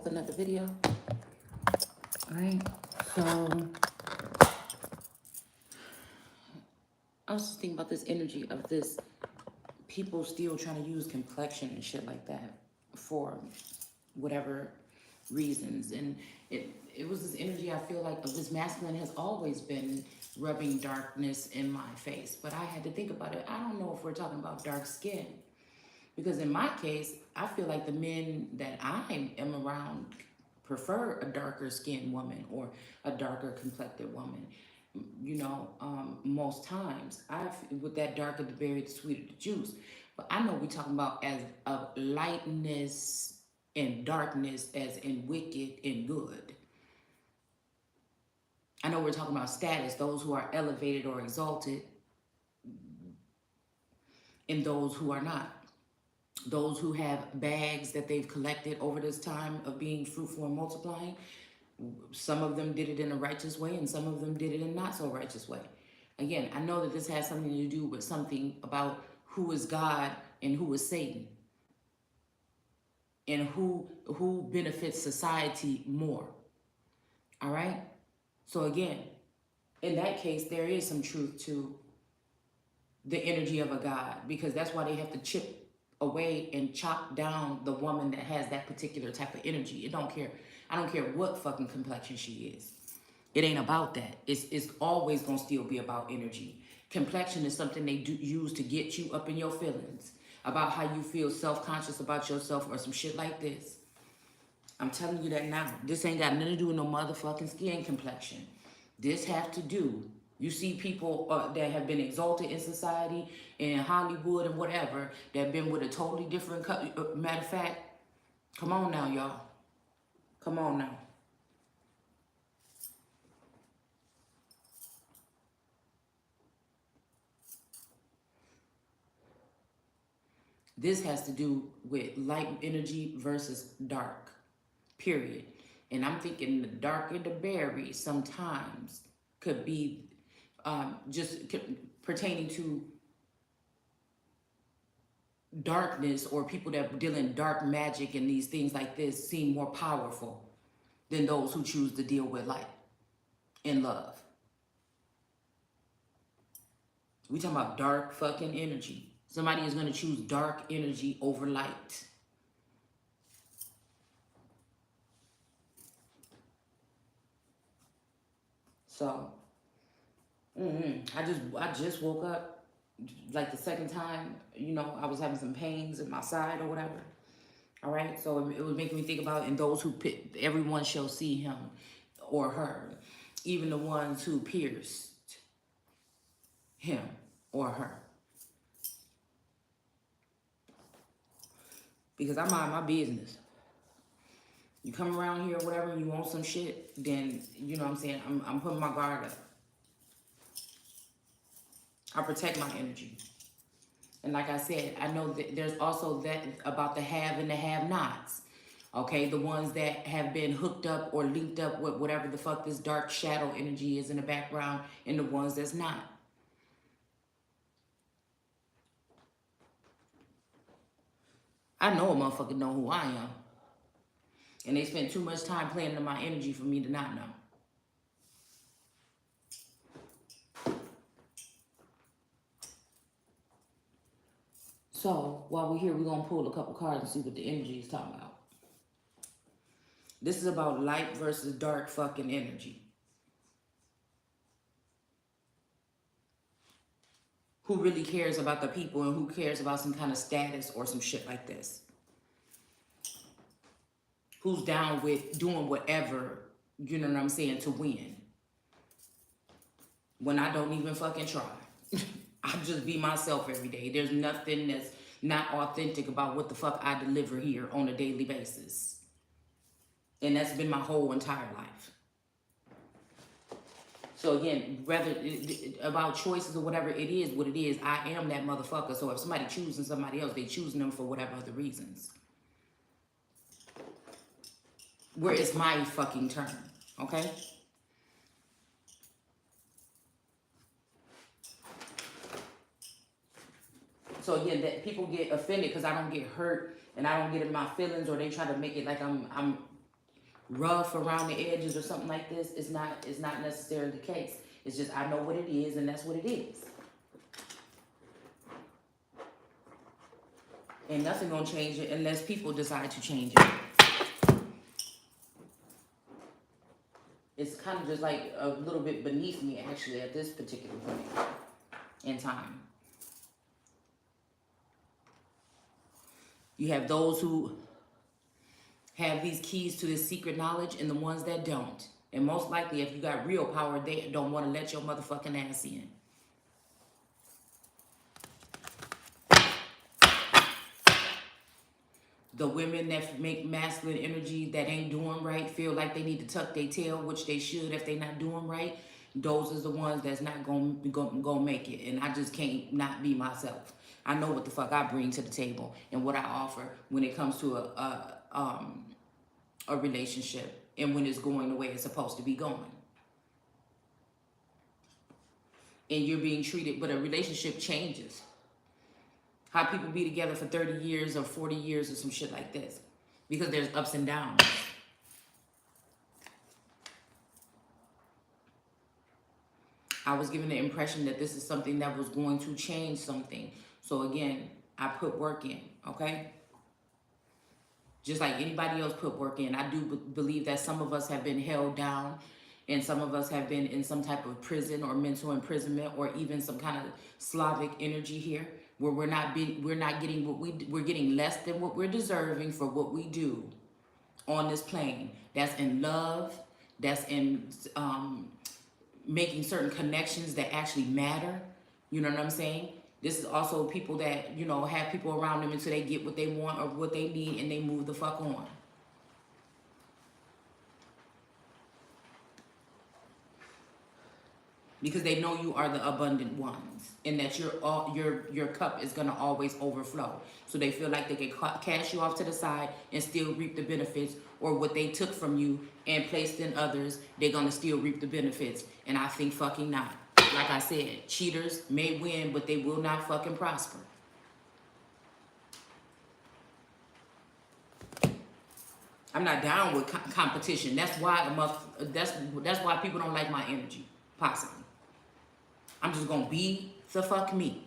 with another video. Alright, so I was just thinking about this energy of this people still trying to use complexion and shit like that for whatever reasons. And it was this energy, I feel like, of this masculine has always been rubbing darkness in my face. But I had to think about it. I don't know if we're talking about dark skin. Because in my case, I feel like the men that I am around prefer a darker skinned woman or a darker complected woman. You know, most times, with that darker the berry, the sweeter the juice. But I know we're talking about as of lightness and darkness, as in wicked and good. I know we're talking about status, those who are elevated or exalted, and those who are not. Those who have bags that they've collected over this time of being fruitful and multiplying. Some of them did it in a righteous way, and some of them did it in not so righteous way. Again, I know that this has something to do with something about who is God and who is Satan, and who benefits society more. All right? So again, in that case, there is some truth to the energy of a God, because that's why they have to chip away and chop down the woman that has that particular type of energy. It don't care. I don't care what fucking complexion she is. It ain't about that. It's always gonna still be about energy. Complexion is something they use to get you up in your feelings about how you feel self-conscious about yourself or some shit like this. I'm telling you that now. This ain't got nothing to do with no motherfucking skin complexion. This has to do, you see people that have been exalted in society, in Hollywood and whatever, that have been with a totally different matter of fact, come on now, y'all. Come on now. This has to do with light energy versus dark, period. And I'm thinking the darker the berry sometimes could be just pertaining to darkness, or people that deal in dark magic and these things like this seem more powerful than those who choose to deal with light and love. We talking about dark fucking energy. Somebody is going to choose dark energy over light. So, I just woke up. Like the second time, you know, I was having some pains in my side or whatever. All right, so it was making me think about, and those who everyone shall see him or her, even the ones who pierced him or her. Because I mind my business. You come around here or whatever and you want some shit, then, you know what I'm saying, I'm putting my guard up. I protect my energy. And like I said, I know that there's also that about the have and the have-nots. Okay, the ones that have been hooked up or linked up with whatever the fuck this dark shadow energy is in the background, and the ones that's not. I know a motherfucker know who I am. And they spend too much time playing into my energy for me to not know. So, while we're here, we're going to pull a couple cards and see what the energy is talking about. This is about light versus dark fucking energy. Who really cares about the people, and who cares about some kind of status or some shit like this? Who's down with doing whatever, you know what I'm saying, to win? When I don't even fucking try. I just be myself every day. There's nothing that's not authentic about what the fuck I deliver here on a daily basis. And that's been my whole entire life. So again, whether about choices or whatever, it is what it is. I am that motherfucker. So if somebody choosing somebody else, they choosing them for whatever other reasons. Where it's my fucking turn, okay? So again, that people get offended because I don't get hurt and I don't get in my feelings, or they try to make it like I'm rough around the edges or something like this is not necessarily the case. It's just I know what it is and that's what it is. And nothing gonna change it unless people decide to change it. It's kind of just like a little bit beneath me actually at this particular point in time. You have those who have these keys to this secret knowledge and the ones that don't. And most likely, if you got real power, they don't want to let your motherfucking ass in. The women that make masculine energy that ain't doing right, feel like they need to tuck their tail, which they should if they not doing right. Those are the ones that's not gonna make it. And I just can't not be myself. I know what the fuck I bring to the table and what I offer when it comes to a relationship and when it's going the way it's supposed to be going. And you're being treated, but a relationship changes. How people be together for 30 years or 40 years or some shit like this. Because there's ups and downs. I was given the impression that this is something that was going to change something. So again, I put work in, okay? Just like anybody else put work in. I do believe that some of us have been held down and some of us have been in some type of prison or mental imprisonment or even some kind of Slavic energy here where we're not getting what we're getting less than what we're deserving for what we do on this plane. That's in love, that's in making certain connections that actually matter. You know what I'm saying? This is also people that, you know, have people around them until they get what they want or what they need and they move the fuck on. Because they know you are the abundant ones and that your cup is going to always overflow. So they feel like they can cash you off to the side and still reap the benefits, or what they took from you and placed in others, they're going to still reap the benefits. And I think fucking not. Like I said, cheaters may win, but they will not fucking prosper. I'm not down with competition. That's why that's why people don't like my energy, possibly. I'm just gonna be the fuck me.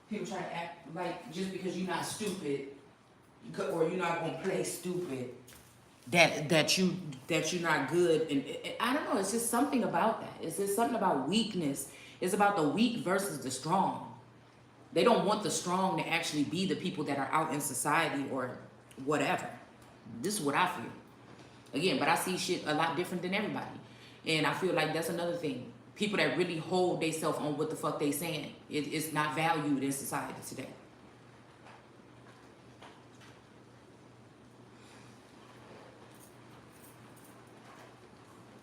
People try to act like just because you're not stupid, or you're not gonna play stupid, that you're not good. And I don't know. It's just something about that. It's just something about weakness. It's about the weak versus the strong. They don't want the strong to actually be the people that are out in society or whatever. This is what I feel. Again, but I see shit a lot different than everybody, and I feel like that's another thing. People that really hold themselves on what the fuck they saying, it's not valued in society today.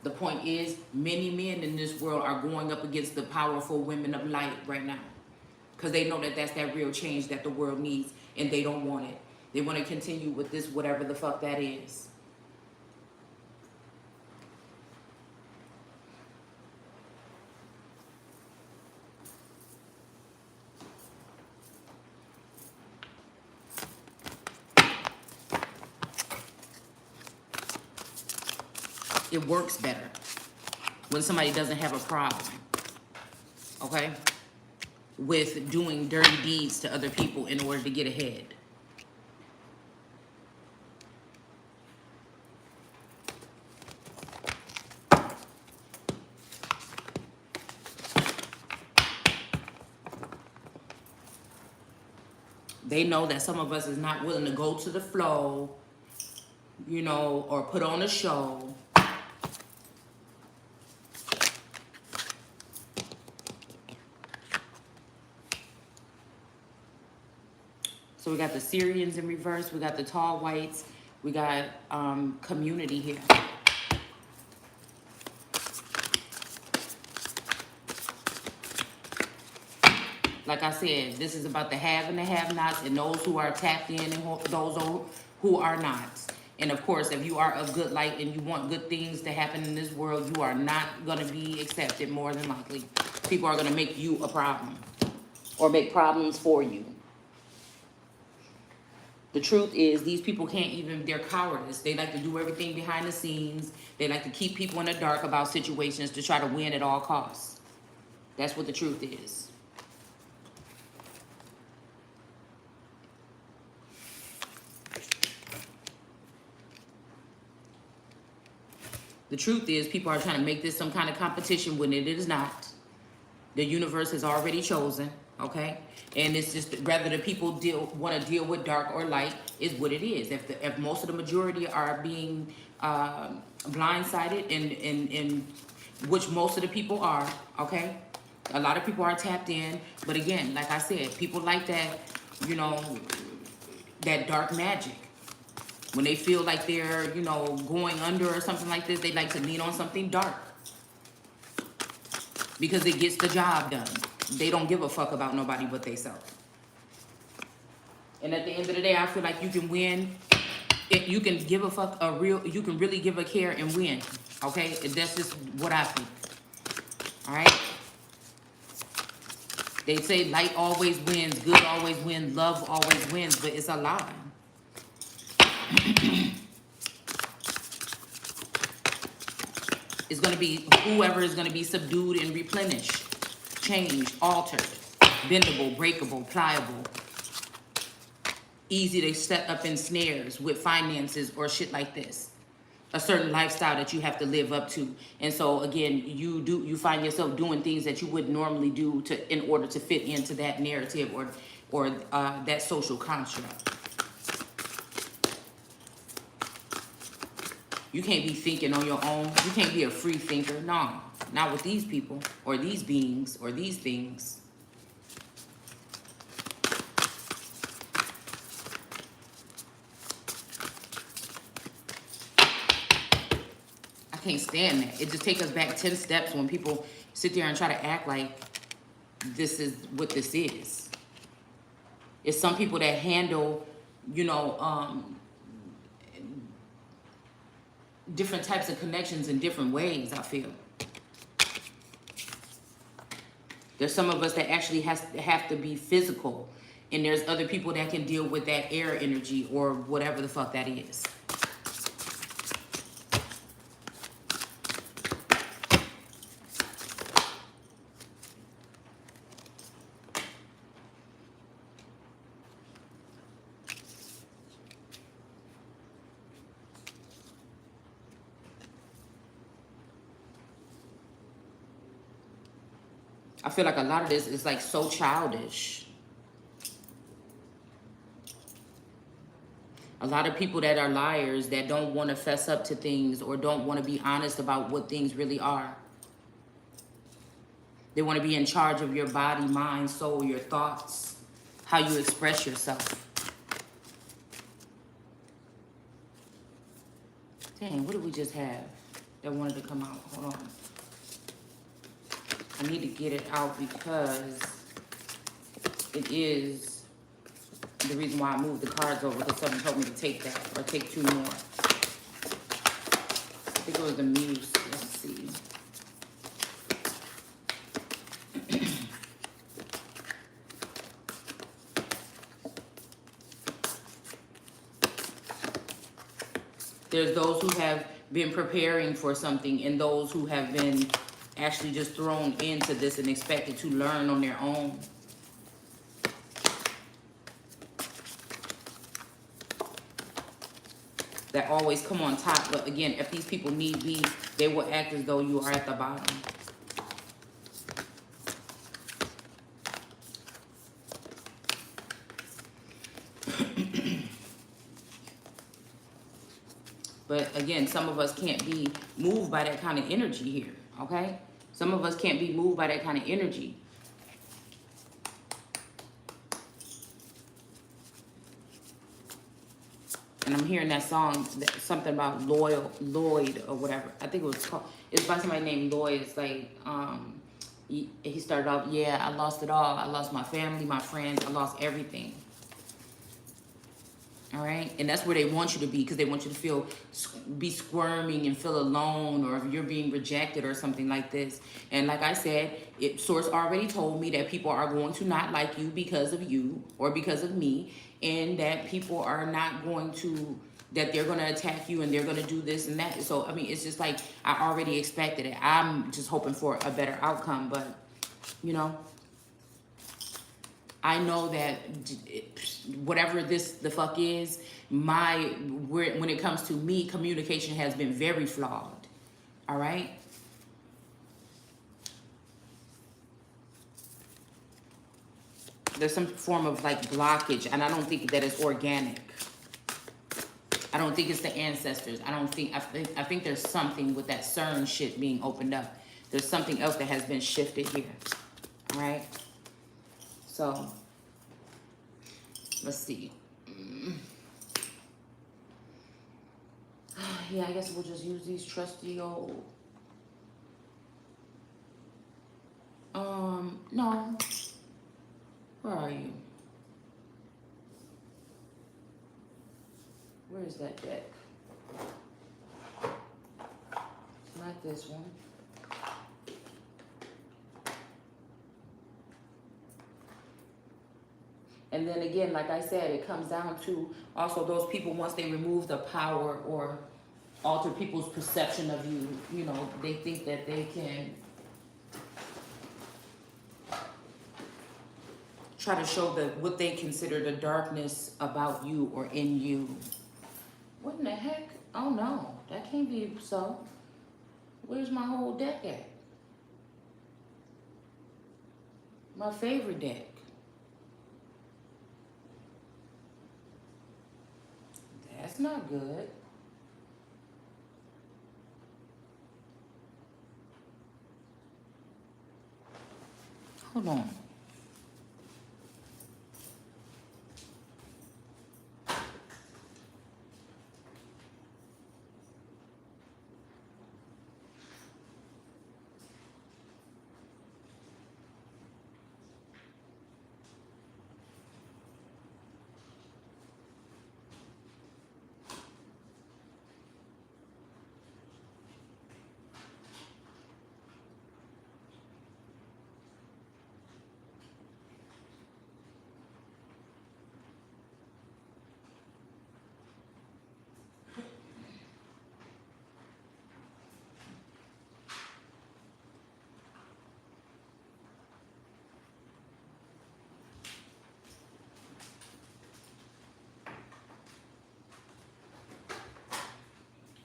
The point is, many men in this world are going up against the powerful women of light right now. Because they know that that's that real change that the world needs, and they don't want it. They want to continue with this, whatever the fuck that is. It works better when somebody doesn't have a problem, okay, with doing dirty deeds to other people in order to get ahead. They know that some of us is not willing to go to the flow, you know, or put on a show. So we got the Syrians in reverse. We got the tall whites. We got community here. like I said, this is about the have and the have-nots, and those who are tapped in, and those who are not. And of course, if you are of good light and you want good things to happen in this world, you are not going to be accepted, more than likely. People are going to make you a problem or make problems for you. The truth is, these people can't even, they're cowardice. They like to do everything behind the scenes. They like to keep people in the dark about situations to try to win at all costs. That's what the truth is. The truth is, people are trying to make this some kind of competition when it is not. The universe has already chosen, okay? And it's just whether the people want to deal with dark or light is what it is. If most of the majority are being blindsided, and which most of the people are, okay? A lot of people are tapped in, but again, like I said, people like that, you know, that dark magic. When they feel like they're, you know, going under or something like this, they like to lean on something dark because it gets the job done. They don't give a fuck about nobody but themselves. And at the end of the day, I feel like you can win. You can give a fuck you can really give a care and win. Okay? That's just what I think. All right? They say light always wins, good always wins, love always wins, but it's a lie. It's going to be whoever is going to be subdued and replenished, changed, altered, bendable, breakable, pliable, easy to set up in snares with finances or shit like this. A certain lifestyle that you have to live up to. And so again, you find yourself doing things that you would normally do in order to fit into that narrative or that social construct. You can't be thinking on your own. You can't be a free thinker. No, not with these people or these beings or these things. I can't stand that. It just takes us back 10 steps when people sit there and try to act like this is what this is. It's some people that handle, you know, different types of connections in different ways, I feel. There's some of us that actually have to be physical, and there's other people that can deal with that air energy or whatever the fuck that is. I feel like a lot of this is like so childish. A lot of people that are liars that don't want to fess up to things or don't want to be honest about what things really are. They want to be in charge of your body, mind, soul, your thoughts, how you express yourself. Dang, what did we just have that wanted to come out? Hold on. I need to get it out because it is the reason why I moved the cards over, because someone told me to take that or take 2 more. I think it was the Muse. Let's see. There's those who have been preparing for something and those who have been actually just thrown into this and expected to learn on their own. That always come on top. But again, if these people need be, they will act as though you are at the bottom. But again, some of us can't be moved by that kind of energy here, okay? Some of us can't be moved by that kind of energy. And I'm hearing that song, something about Lloyd or whatever. I think it was called, it's by somebody named Lloyd. It's like, He started off, yeah, I lost it all. I lost my family, my friends. I lost everything. All right, and that's where they want you to be, because they want you to be squirming and feel alone, or if you're being rejected or something like this. And like I said, Source already told me that people are going to not like you because of you or because of me, and that people are not going to, that they're going to attack you and they're going to do this and that. So, I mean, it's just like, I already expected it. I'm just hoping for a better outcome, but, you know, I know that whatever the fuck is, when it comes to me, communication has been very flawed. All right? There's some form of like blockage, and I don't think that it's organic. I don't think it's the ancestors. I think there's something with that CERN shit being opened up. There's something else that has been shifted here. All right? So, let's see. Yeah, I guess we'll just use these trusty old... no. Where are you? Where is that deck? It's not this one. And then again, like I said, it comes down to also those people, once they remove the power or alter people's perception of you, you know, they think that they can try to show what they consider the darkness about you or in you. What in the heck? Oh no, that can't be so. Where's my whole deck at? My favorite deck. That's not good. Hold on.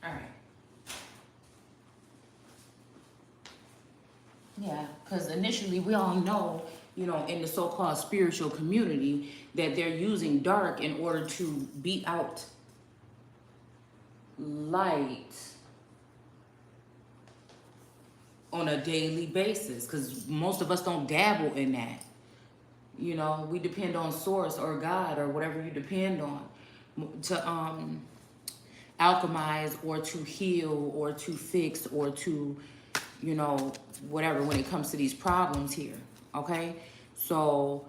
All right. Yeah, because initially we all know, you know, in the so-called spiritual community, that they're using dark in order to beat out light on a daily basis, because most of us don't dabble in that. You know, we depend on Source or God or whatever you depend on to alchemize or to heal or to fix or to, you know, whatever when it comes to these problems here, okay? So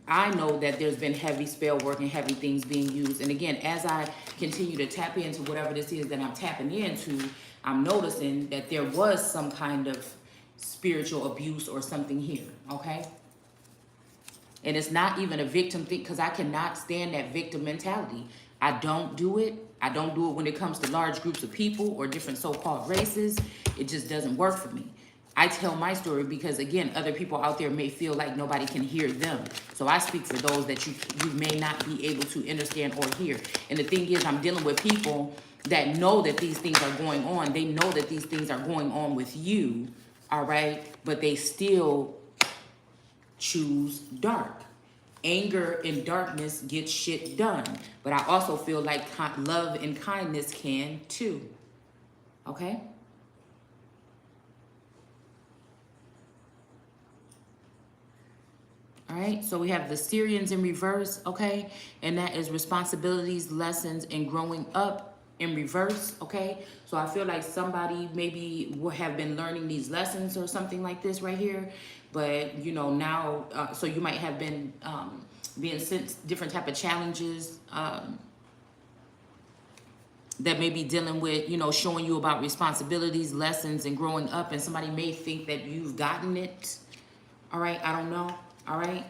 I know that there's been heavy spell work and heavy things being used. And again, as I continue to tap into whatever this is that I'm tapping into, I'm noticing that there was some kind of spiritual abuse or something here, okay? And it's not even a victim thing, because I cannot stand that victim mentality. I don't do it. I don't do it when it comes to large groups of people or different so-called races. It just doesn't work for me. I tell my story because, again, other people out there may feel like nobody can hear them. So I speak for those that you may not be able to understand or hear. And the thing is, I'm dealing with people that know that these things are going on. They know that these things are going on with you, all right? But they still choose dark. Anger and darkness get shit done. But I also feel like love and kindness can too. Okay? All right, so we have the Syrians in reverse, okay? And that is responsibilities, lessons, and growing up in reverse, okay? So I feel like somebody maybe would have been learning these lessons or something like this right here, but you know, now, so you might have been being sent different type of challenges that may be dealing with, you know, showing you about responsibilities, lessons, and growing up, and somebody may think that you've gotten it, all right? I don't know, all right?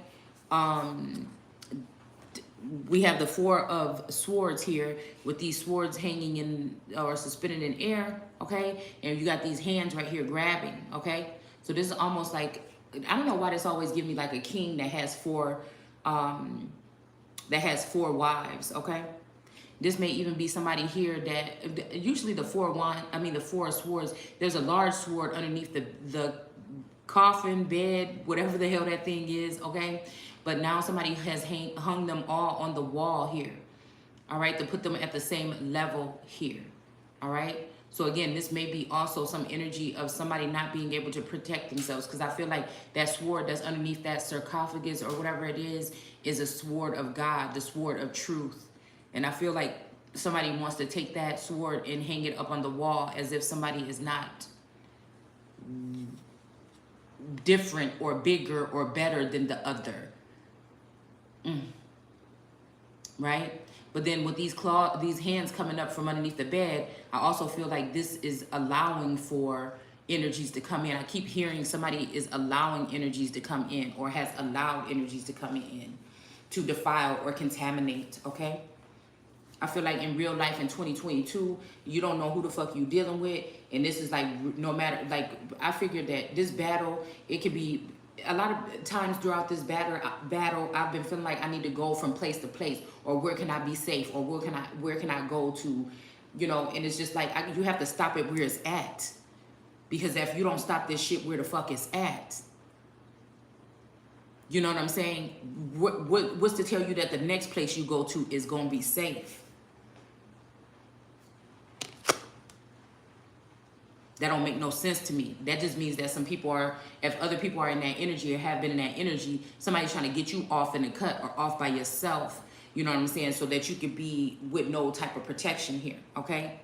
We have the Four of Swords here with these swords hanging in or suspended in air, okay? And you got these hands right here grabbing, okay? So this is almost like, I don't know why this always give me like a king that has four wives, okay? This may even be somebody here that, usually the Four of Swords, there's a large sword underneath the coffin, bed, whatever the hell that thing is, okay? But now somebody has hung them all on the wall here, all right, to put them at the same level here, all right? So again, this may be also some energy of somebody not being able to protect themselves, because I feel like that sword that's underneath that sarcophagus or whatever it is a sword of God, the sword of truth. And I feel like somebody wants to take that sword and hang it up on the wall as if somebody is not different or bigger or better than the other. Right? But then with these hands coming up from underneath the bed, I also feel like this is allowing for energies to come in. I keep hearing somebody is allowing energies to come in or has allowed energies to come in to defile or contaminate, okay? I feel like in real life in 2022, you don't know who the fuck you dealing with. And this is like, no matter, like, I figured that this battle, it could be, a lot of times throughout this battle, I've been feeling like I need to go from place to place, or where can I be safe, or where can I go to, you know, and it's just like, you have to stop it where it's at. Because if you don't stop this shit where the fuck it's at, you know what I'm saying? What's to tell you that the next place you go to is going to be safe? That don't make no sense to me. That just means that some people are, if other people are in that energy or have been in that energy, somebody's trying to get you off in the cut or off by yourself, you know what I'm saying, so that you could be with no type of protection here, okay?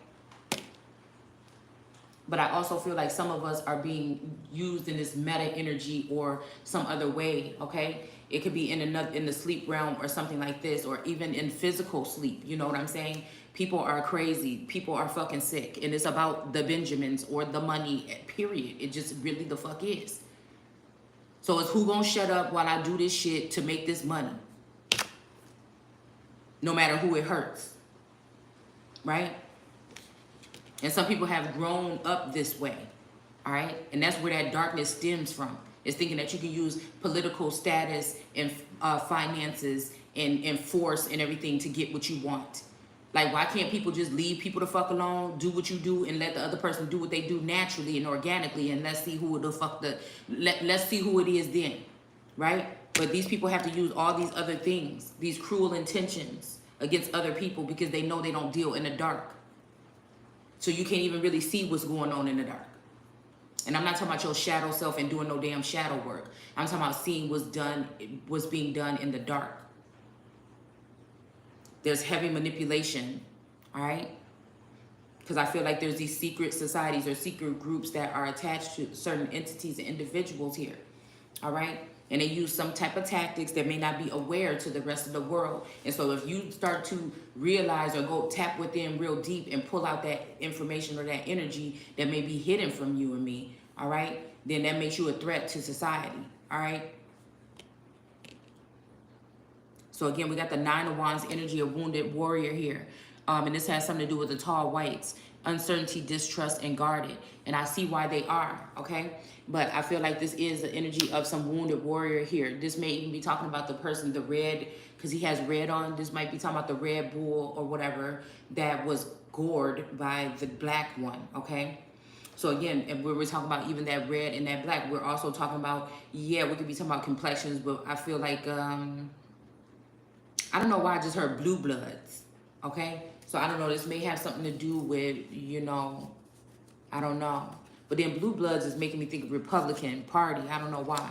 But I also feel like some of us are being used in this meta energy or some other way, okay? It could be in the sleep realm or something like this, or even in physical sleep, you know what I'm saying? People are crazy. People are fucking sick. And it's about the Benjamins or the money, period. It just really the fuck is. So it's who gonna shut up while I do this shit to make this money? No matter who it hurts. Right? And some people have grown up this way. All right? And that's where that darkness stems from. It's thinking that you can use political status and finances and force and everything to get what you want. Like, why can't people just leave people the fuck alone, do what you do, and let the other person do what they do naturally and organically, and let's see who the fuck let's see who it is then, right? But these people have to use all these other things, these cruel intentions against other people, because they know they don't deal in the dark. So you can't even really see what's going on in the dark. And I'm not talking about your shadow self and doing no damn shadow work. I'm talking about seeing what's being done in the dark. There's heavy manipulation, all right? Because I feel like there's these secret societies or secret groups that are attached to certain entities and individuals here, all right? And they use some type of tactics that may not be aware to the rest of the world. And so if you start to realize or go tap within real deep and pull out that information or that energy that may be hidden from you and me, all right? Then that makes you a threat to society, all right? So again, we got the Nine of Wands energy of wounded warrior here. And this has something to do with the tall whites, uncertainty, distrust, and guarded. And I see why they are, okay? But I feel like this is the energy of some wounded warrior here. This may even be talking about the person, the red, because he has red on. This might be talking about the red bull or whatever that was gored by the black one, okay? So again, if we're talking about even that red and that black, we're also talking about, yeah, we could be talking about complexions, but I feel like, I don't know why I just heard blue bloods, okay? So I don't know, this may have something to do with, you know, I don't know. But then blue bloods is making me think of Republican Party. I don't know why.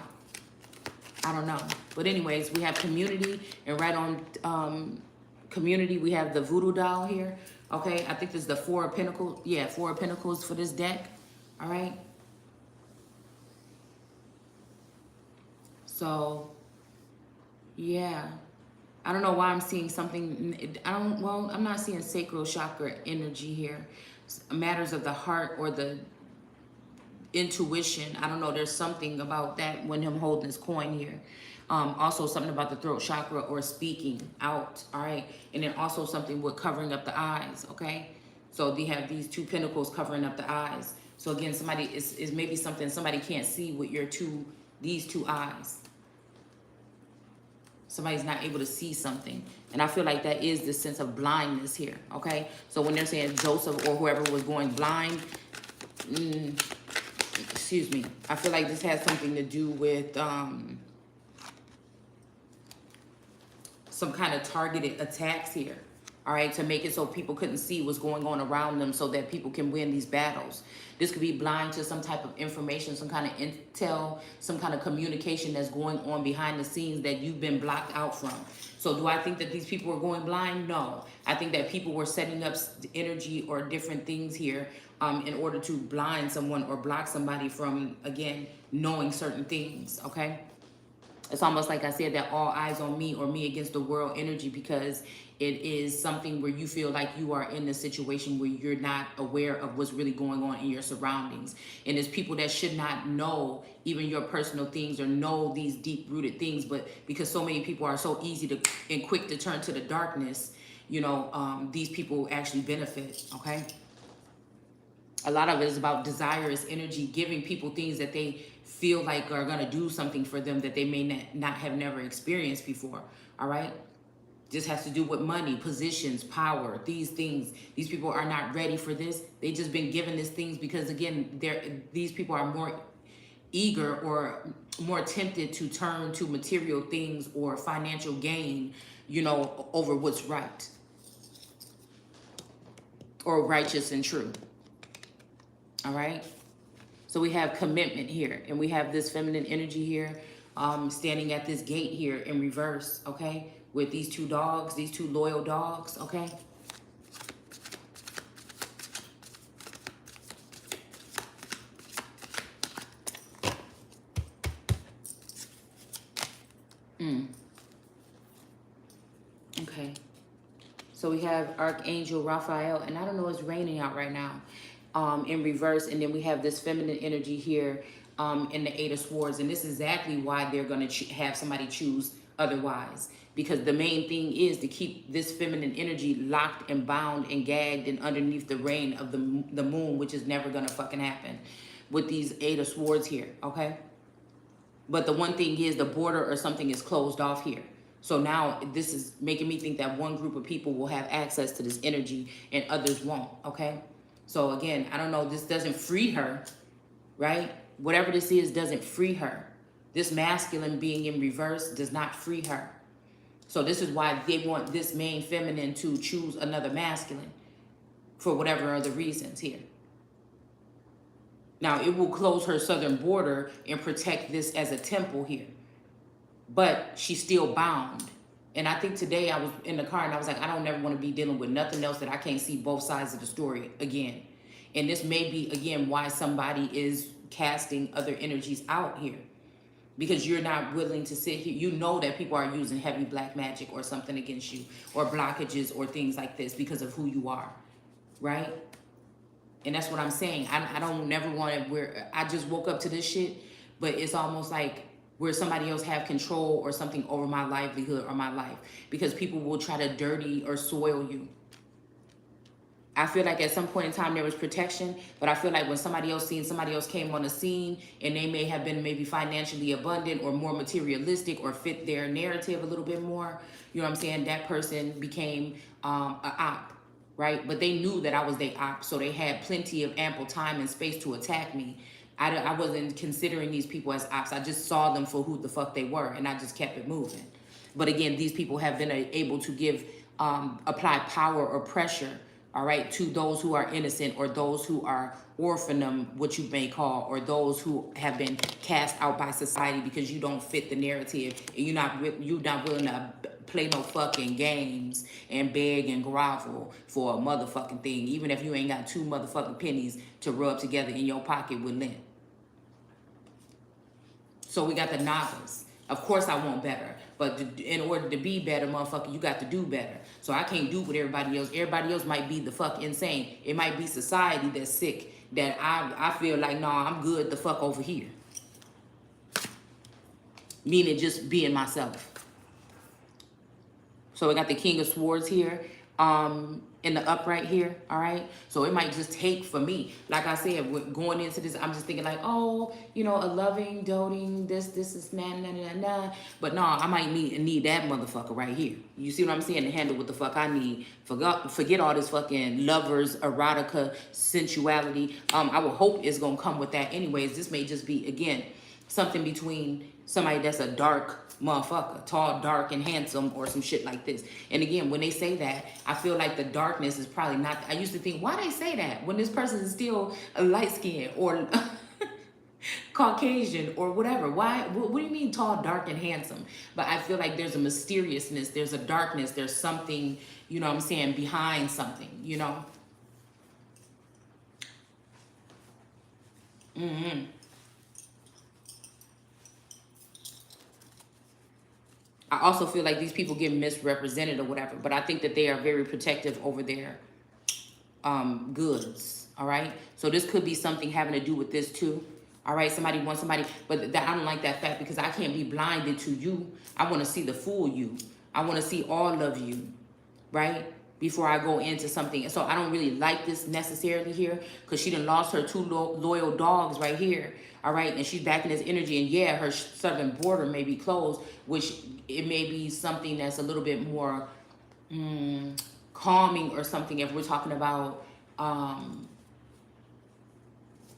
I don't know. But anyways, we have community, and right on community, we have the voodoo doll here. Okay, I think this is the Four of Pentacles. Yeah, Four of Pentacles for this deck. All right. So, yeah. I don't know why I'm seeing something. Well, I'm not seeing sacral chakra energy here. Matters of the heart or the intuition. I don't know. There's something about that when him holding his coin here. Also something about the throat chakra or speaking out. All right. And then also something with covering up the eyes. Okay. So they have these two pentacles covering up the eyes. So again, somebody is maybe something somebody can't see with these two eyes. Somebody's not able to see something. And I feel like that is the sense of blindness here. Okay. So when they're saying Joseph or whoever was going blind, excuse me, I feel like this has something to do with some kind of targeted attacks here. All right, to make it so people couldn't see what's going on around them so that people can win these battles. This could be blind to some type of information, some kind of intel, some kind of communication that's going on behind the scenes that you've been blocked out from. So do I think that these people were going blind? No. I think that people were setting up energy or different things here in order to blind someone or block somebody from, again, knowing certain things, okay? It's almost like I said that all eyes on me or me against the world energy, because it is something where you feel like you are in a situation where you're not aware of what's really going on in your surroundings. And it's people that should not know even your personal things or know these deep-rooted things, but because so many people are so easy to and quick to turn to the darkness, you know, these people actually benefit, okay? A lot of it is about desirous energy, giving people things that they feel like are going to do something for them that they may not have never experienced before, all right? This has to do with money, positions, power, these things. These people are not ready for this. They just been given these things because, again, these people are more eager or more tempted to turn to material things or financial gain, you know, over what's right or righteous and true. All right. So we have commitment here, and we have this feminine energy here, standing at this gate here in reverse. Okay. With these two dogs, these two loyal dogs. Okay. Okay. So we have Archangel Raphael, and I don't know, it's raining out right now. In reverse, and then we have this feminine energy here in the Eight of Swords, and this is exactly why they're going to have somebody choose otherwise, because the main thing is to keep this feminine energy locked and bound and gagged and underneath the reign of the moon, which is never going to fucking happen with these Eight of Swords here, okay? But the one thing is the border or something is closed off here. So now this is making me think that one group of people will have access to this energy and others won't, okay? So again, I don't know, this doesn't free her, right? Whatever this is doesn't free her. This masculine being in reverse does not free her. So this is why they want this main feminine to choose another masculine for whatever other reasons here. Now, it will close her southern border and protect this as a temple here. But she's still bound. And I think today I was in the car and I was like, I don't ever want to be dealing with nothing else that I can't see both sides of the story again. And this may be, again, why somebody is casting other energies out here. Because you're not willing to sit here. You know that people are using heavy black magic or something against you, or blockages or things like this because of who you are, right? And that's what I'm saying. I don't never want to, where I just woke up to this shit, but it's almost like where somebody else have control or something over my livelihood or my life, because people will try to dirty or soil you. I feel like at some point in time there was protection, but I feel like when somebody else came on the scene and they may have been maybe financially abundant or more materialistic or fit their narrative a little bit more, you know what I'm saying? That person became a op, right? But they knew that I was their op, so they had plenty of ample time and space to attack me. I wasn't considering these people as ops. I just saw them for who the fuck they were, and I just kept it moving. But again, these people have been able to give, apply power or pressure, all right, to those who are innocent or those who are orphanum, what you may call, or those who have been cast out by society because you don't fit the narrative and you're not willing to play no fucking games and beg and grovel for a motherfucking thing, even if you ain't got 2 motherfucking pennies to rub together in your pocket with lint. So we got the novice. Of course I want better, but in order to be better, motherfucker, you got to do better. So I can't do what everybody else. Everybody else might be the fuck insane. It might be society that's sick, that I feel like, nah, I'm good the fuck over here. Meaning just being myself. So we got the King of Swords here, in the upright here, all right? So it might just take for me, like I said, going into this, I'm just thinking like, oh, you know, a loving, doting, this is nah. But no, I might need that motherfucker right here. You see what I'm saying? To handle what the fuck I need. Forget all this fucking lovers, erotica, sensuality. I would hope it's gonna come with that anyways. This may just be, again, something between somebody that's a dark motherfucker, tall, dark, and handsome, or some shit like this. And again, when they say that, I feel like the darkness is probably not, I used to think, why they say that when this person is still a light skin or Caucasian or whatever? Why? What do you mean tall, dark, and handsome? But I feel like there's a mysteriousness, there's a darkness, there's something, you know what I'm saying, behind something, you know? I also feel like these people get misrepresented or whatever, but I think that they are very protective over their goods, all right? So this could be something having to do with this too, all right? Somebody wants somebody, but I don't like that fact because I can't be blinded to you. I want to see the full you. I want to see all of you, right? Before I go into something. So I don't really like this necessarily here because she done lost her 2 loyal dogs right here. All right. And she's back in this energy. And yeah, her southern border may be closed, which it may be something that's a little bit more calming or something if we're talking about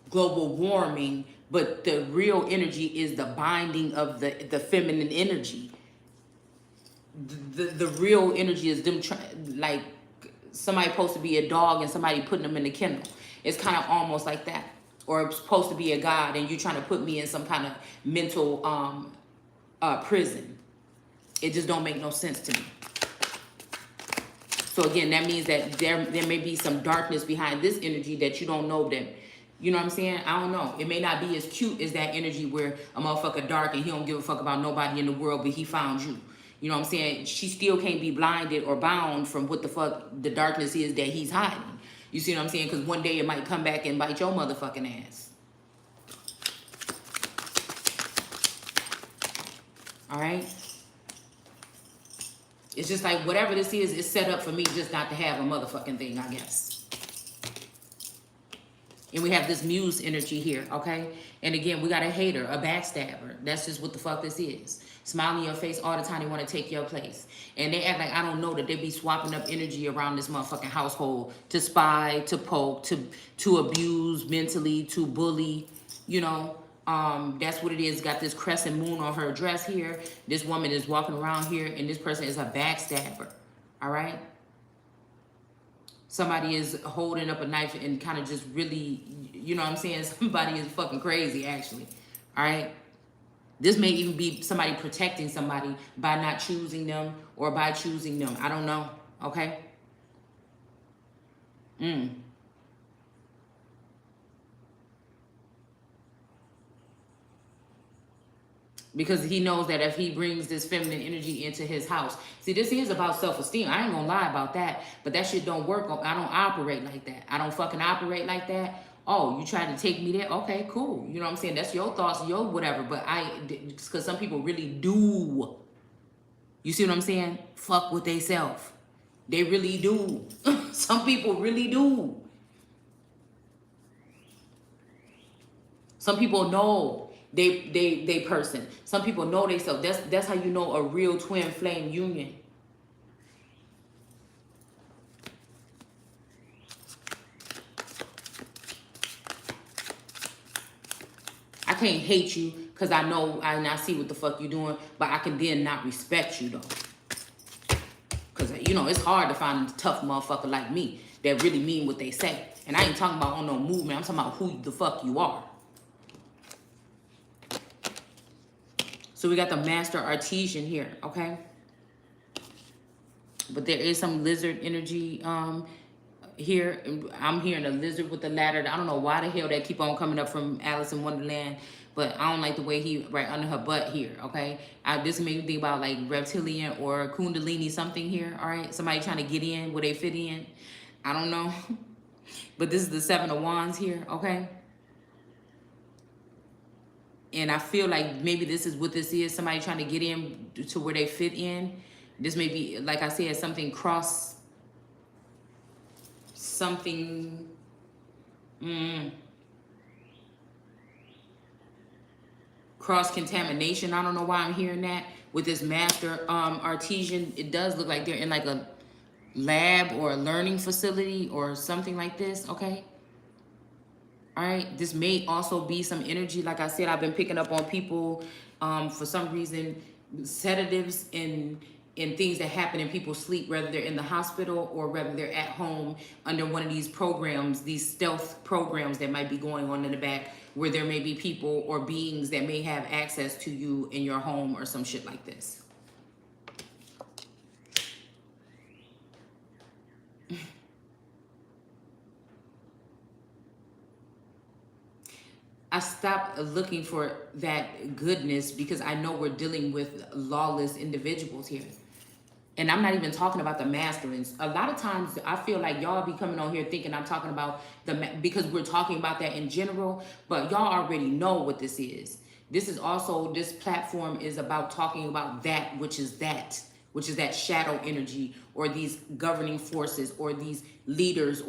global warming. But the real energy is the binding of the feminine energy. The real energy is them like somebody supposed to be a dog and somebody putting them in the kennel. It's kind of almost like that. Or it's supposed to be a god and you trying to put me in some kind of mental prison. It just don't make no sense to me. So again, that means that there may be some darkness behind this energy that you don't know that, you know what I'm saying? I don't know. It may not be as cute as that energy where a motherfucker dark and he don't give a fuck about nobody in the world, but he found you. You know what I'm saying? She still can't be blinded or bound from what the fuck the darkness is that he's hiding. You see what I'm saying? Because one day it might come back and bite your motherfucking ass. All right? It's just like whatever this is, it's set up for me just not to have a motherfucking thing, I guess. And we have this muse energy here, okay? And again, we got a hater, a backstabber. That's just what the fuck this is. Smile in your face all the time, they want to take your place. And they act like I don't know that they be swapping up energy around this motherfucking household to spy, to poke, to abuse mentally, to bully, you know. That's what it is. Got this crescent moon on her dress here. This woman is walking around here, and this person is a backstabber, all right? Somebody is holding up a knife and kind of just really, you know what I'm saying? Somebody is fucking crazy, actually, all right? This may even be somebody protecting somebody by not choosing them or by choosing them. I don't know, okay? Because he knows that if he brings this feminine energy into his house. See, this is about self-esteem. I ain't gonna lie about that. But that shit don't work. I don't operate like that. I don't fucking operate like that. Oh, you trying to take me there? Okay, cool. You know what I'm saying? That's your thoughts, your whatever. But because some people really do. You see what I'm saying? Fuck with they self. They really do. Some people really do. Some people know they person. Some people know they self. That's how you know a real twin flame union. I can't hate you because I know and I see what the fuck you doing, but I can then not respect you though. Because, you know, it's hard to find a tough motherfucker like me that really mean what they say. And I ain't talking about on no movement. I'm talking about who the fuck you are. So we got the master artesian here, okay? But there is some lizard energy here. I'm hearing a lizard with the ladder. I don't know why the hell that keep on coming up from Alice in Wonderland, but I don't like the way he right under her butt here, okay? This made me think about like reptilian or kundalini something here, all right? Somebody trying to get in where they fit in. I don't know. But this is the Seven of Wands here, okay? And I feel like maybe this is what this is. Somebody trying to get in to where they fit in. This may be, like I said, something cross contamination. I don't know why I'm hearing that with this master artisan. It does look like they're in like a lab or a learning facility or something like this, okay? All right, this may also be some energy. Like I said, I've been picking up on people for some reason, sedatives and things that happen in people's sleep, whether they're in the hospital or whether they're at home under one of these programs, these stealth programs that might be going on in the back, where there may be people or beings that may have access to you in your home or some shit like this. I stopped looking for that goodness because I know we're dealing with lawless individuals here. And I'm not even talking about the masculines. A lot of times I feel like y'all be coming on here thinking I'm talking about because we're talking about that in general, but y'all already know what this is. This platform is about talking about that which is that shadow energy, or these governing forces, or these leaders, or